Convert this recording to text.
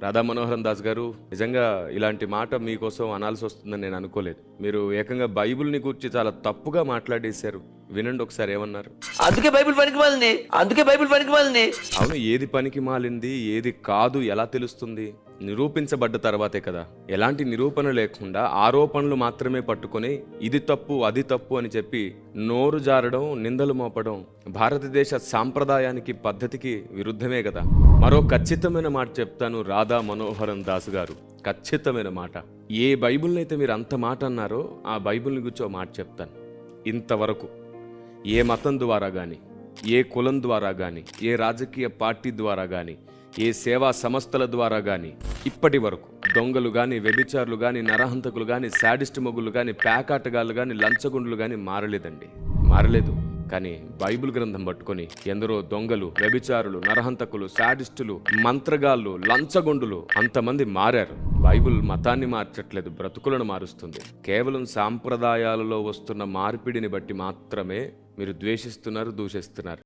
రాధా మనోహరన్ దాస్ గారు, నిజంగా ఇలాంటి మాట మీకోసం అనాల్సి వస్తుందని నేను అనుకోలేదు. మీరు ఏకంగా బైబిల్ని గురించి చాలా తప్పుగా మాట్లాడేశారు. వినండి ఒకసారి ఏమన్నారు. అందుకే బైబిల్ పనికిమాలింది. అవును, ఏది పనికి మాలింది ఏది కాదు ఎలా తెలుస్తుంది? నిరూపించబడ్డ తర్వాతే కదా. ఎలాంటి నిరూపణ లేకుండా ఆరోపణలు మాత్రమే పట్టుకొని ఇది తప్పు అది తప్పు అని చెప్పి నోరు జారడం, నిందలు మోపడం భారతదేశ సాంప్రదాయానికి పద్ధతికి విరుద్ధమే కదా. మరో ఖచ్చితమైన మాట చెప్తాను రాధా మనోహరన్ దాస్ గారు, ఖచ్చితమైన మాట. ఏ బైబిల్ని అయితే మీరు అంత మాట అన్నారో ఆ బైబిల్ని గురించి ఒక మాట చెప్తాను. ఇంతవరకు ఏ మతం ద్వారా కానీ, ఏ కులం ద్వారా కానీ, ఏ రాజకీయ పార్టీ ద్వారా కానీ, ఏ సేవా సంస్థల ద్వారా కానీ ఇప్పటి వరకు దొంగలు కానీ, వ్యభిచారులు కానీ, నరహంతకులు కానీ, శాడిస్ట్ మొగులు కానీ, ప్యాకాటగాళ్ళు కానీ, లంచగొండులు కానీ మారలేదండి, మారలేదు. కానీ బైబిల్ గ్రంథం పట్టుకొని ఎందరో దొంగలు, వ్యభిచారులు, నరహంతకులు, శాడిస్టులు, మంత్రగాళ్ళు, లంచగొండులు అంతమంది మారారు. బైబిల్ మతాన్ని మార్చట్లేదు, బ్రతుకులను మారుస్తుంది. కేవలం సాంప్రదాయాలలో వస్తున్న మార్పిడిని బట్టి మాత్రమే మీరు ద్వేషిస్తున్నారు, దూషిస్తున్నారు.